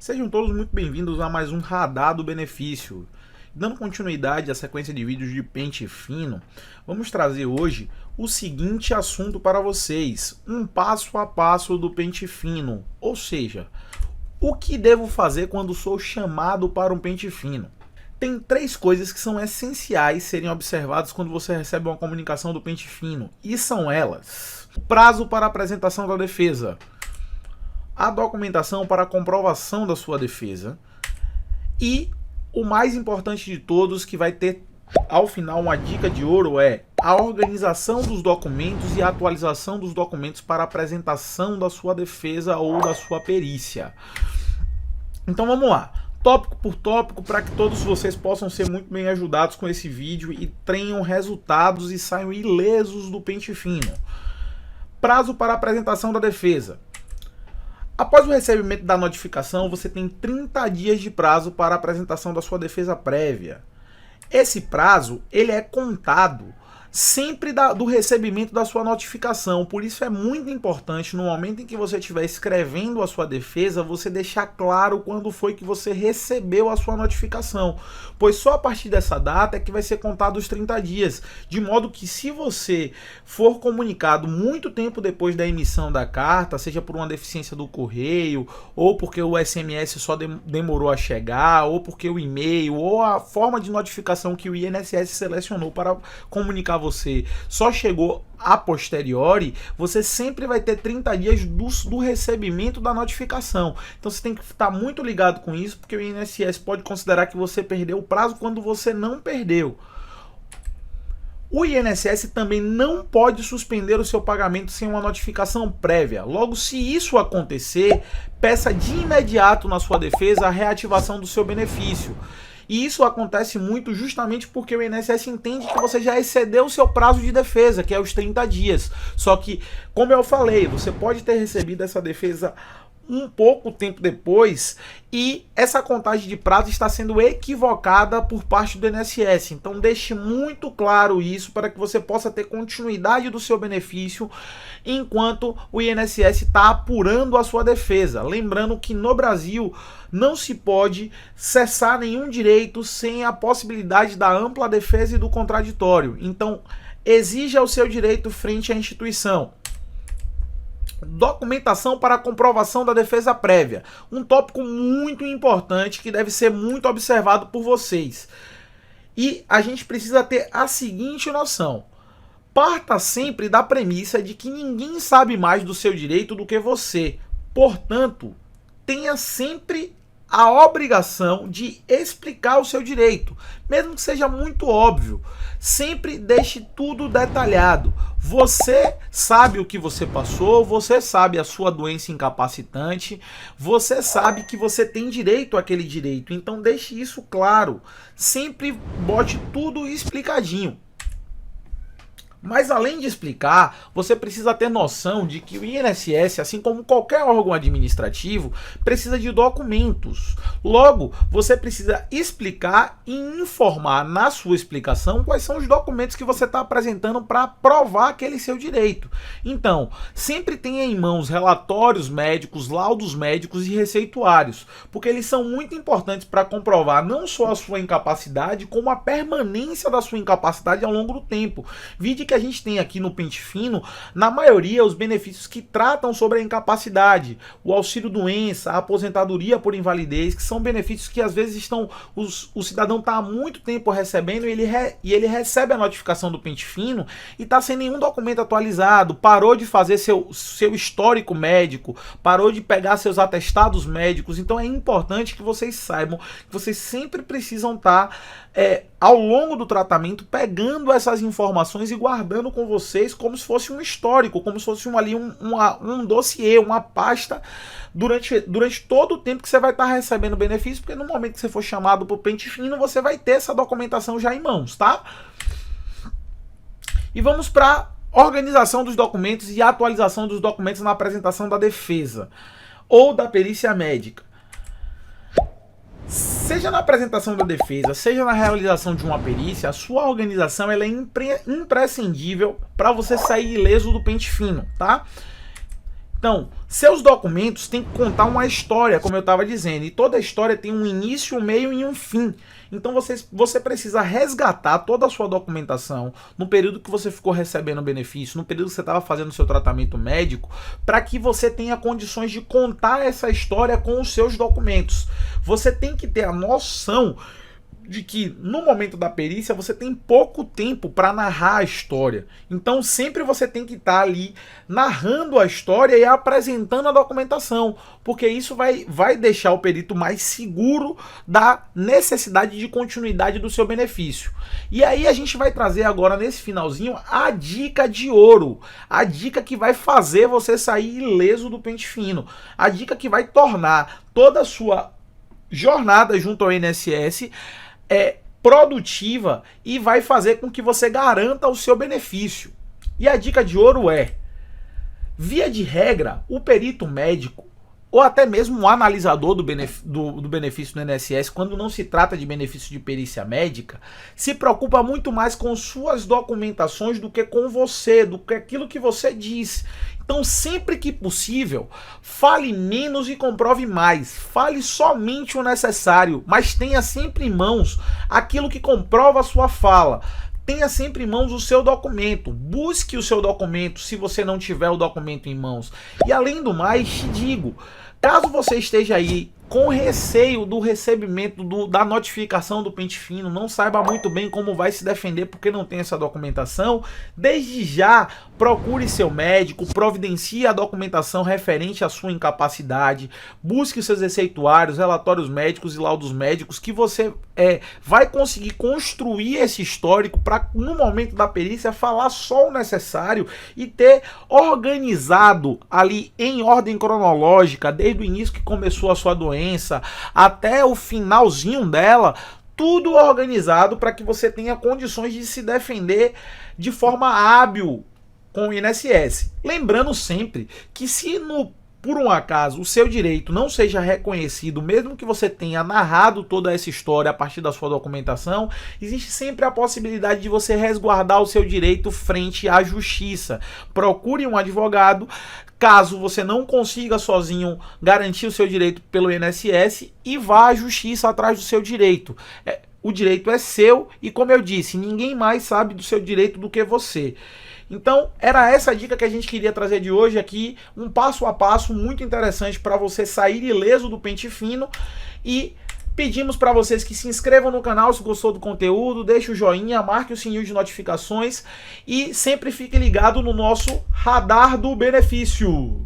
Sejam todos muito bem-vindos a mais um Radar do Benefício. Dando continuidade à sequência de vídeos de pente fino, vamos trazer hoje o seguinte assunto para vocês: um passo a passo do pente fino, ou seja, o que devo fazer quando sou chamado para um pente fino. Tem três coisas que são essenciais serem observadas quando você recebe uma comunicação do pente fino, e são elas: o prazo para apresentação da defesa, a documentação para a comprovação da sua defesa e o mais importante de todos, que vai ter ao final uma dica de ouro, é a organização dos documentos e a atualização dos documentos para a apresentação da sua defesa ou da sua perícia. Então vamos lá, tópico por tópico, para que todos vocês possam ser muito bem ajudados com esse vídeo e tenham resultados e saiam ilesos do pente fino. Prazo para a apresentação da defesa. Após o recebimento da notificação, você tem 30 dias de prazo para a apresentação da sua defesa prévia. Esse prazo ele é contado sempre do recebimento da sua notificação. Por isso é muito importante, no momento em que você estiver escrevendo a sua defesa, você deixar claro quando foi que você recebeu a sua notificação, pois só a partir dessa data é que vai ser contado os 30 dias, de modo que se você for comunicado muito tempo depois da emissão da carta, seja por uma deficiência do correio, ou porque o SMS só demorou a chegar, ou porque o e-mail, ou a forma de notificação que o INSS selecionou para comunicar você só chegou a posteriori, você sempre vai ter 30 dias do recebimento da notificação. Então você tem que estar muito ligado com isso, porque o INSS pode considerar que você perdeu o prazo quando você não perdeu. O INSS também não pode suspender o seu pagamento sem uma notificação prévia. Logo, se isso acontecer, peça de imediato na sua defesa a reativação do seu benefício. E isso acontece muito justamente porque o INSS entende que você já excedeu o seu prazo de defesa, que é os 30 dias. Só que, como eu falei, você pode ter recebido essa defesa um pouco tempo depois e essa contagem de prazo está sendo equivocada por parte do INSS. Então deixe muito claro isso para que você possa ter continuidade do seu benefício enquanto o INSS está apurando a sua defesa. Lembrando que no Brasil não se pode cessar nenhum direito sem a possibilidade da ampla defesa e do contraditório. Então exija o seu direito frente à instituição. Documentação para a comprovação da defesa prévia. Um tópico muito importante que deve ser muito observado por vocês. E a gente precisa ter a seguinte noção: parta sempre da premissa de que ninguém sabe mais do seu direito do que você. Portanto, tenha sempre a obrigação de explicar o seu direito, mesmo que seja muito óbvio. Sempre deixe tudo detalhado. Você sabe o que você passou, você sabe a sua doença incapacitante, você sabe que você tem direito àquele direito, então deixe isso claro. Sempre bote tudo explicadinho. Mas além de explicar, você precisa ter noção de que o INSS, assim como qualquer órgão administrativo, precisa de documentos. Logo, você precisa explicar e informar na sua explicação quais são os documentos que você está apresentando para provar aquele seu direito. Então, sempre tenha em mãos relatórios médicos, laudos médicos e receituários, porque eles são muito importantes para comprovar não só a sua incapacidade, como a permanência da sua incapacidade ao longo do tempo. Vide que a gente tem aqui no pente fino, na maioria, os benefícios que tratam sobre a incapacidade, o auxílio doença, a aposentadoria por invalidez, que são benefícios que às vezes o cidadão está há muito tempo recebendo e ele recebe a notificação do pente fino e está sem nenhum documento atualizado, parou de fazer seu histórico médico, parou de pegar seus atestados médicos. Então é importante que vocês saibam que vocês sempre precisam estar ao longo do tratamento pegando essas informações e guardando com vocês como se fosse um histórico, como se fosse um dossiê, uma pasta durante todo o tempo que você vai estar recebendo benefício, porque no momento que você for chamado para o pente fino, você vai ter essa documentação já em mãos, tá? E vamos para organização dos documentos e atualização dos documentos na apresentação da defesa ou da perícia médica. Seja na apresentação da defesa, seja na realização de uma perícia, a sua organização ela é imprescindível para você sair ileso do pente fino, tá? Então, seus documentos têm que contar uma história, como eu estava dizendo, e toda história tem um início, um meio e um fim. Então você precisa resgatar toda a sua documentação no período que você ficou recebendo benefício, no período que você estava fazendo seu tratamento médico, para que você tenha condições de contar essa história com os seus documentos. Você tem que ter a noção de que no momento da perícia você tem pouco tempo para narrar a história. Então sempre você tem que estar ali narrando a história e apresentando a documentação, porque isso vai deixar o perito mais seguro da necessidade de continuidade do seu benefício. E aí a gente vai trazer agora nesse finalzinho a dica de ouro, a dica que vai fazer você sair ileso do pente fino, a dica que vai tornar toda a sua jornada junto ao INSS produtiva e vai fazer com que você garanta o seu benefício. E a dica de ouro é: via de regra, o perito médico ou até mesmo o analisador do benefício do INSS, quando não se trata de benefício de perícia médica, se preocupa muito mais com suas documentações do que com você, do que aquilo que você diz. Então, sempre que possível, fale menos e comprove mais. Fale somente o necessário, mas tenha sempre em mãos aquilo que comprova a sua fala. Tenha sempre em mãos o seu documento. Busque o seu documento se você não tiver o documento em mãos. E além do mais, te digo, caso você esteja aí com receio do recebimento da notificação do pente fino, não saiba muito bem como vai se defender porque não tem essa documentação, desde já procure seu médico, providencie a documentação referente à sua incapacidade, busque seus receituários, relatórios médicos e laudos médicos, que você vai conseguir construir esse histórico para, no momento da perícia, falar só o necessário e ter organizado ali em ordem cronológica, desde o início que começou a sua doença até o finalzinho dela, tudo organizado para que você tenha condições de se defender de forma hábil com o INSS. Lembrando sempre que se por um acaso o seu direito não seja reconhecido, mesmo que você tenha narrado toda essa história a partir da sua documentação, existe sempre a possibilidade de você resguardar o seu direito frente à justiça. Procure um advogado, caso você não consiga sozinho garantir o seu direito pelo INSS, e vá à justiça atrás do seu direito. O direito é seu e, como eu disse, ninguém mais sabe do seu direito do que você. Então, era essa a dica que a gente queria trazer de hoje aqui, um passo a passo muito interessante para você sair ileso do pente fino. E pedimos para vocês que se inscrevam no canal se gostou do conteúdo, deixe o joinha, marque o sininho de notificações e sempre fique ligado no nosso radar do benefício.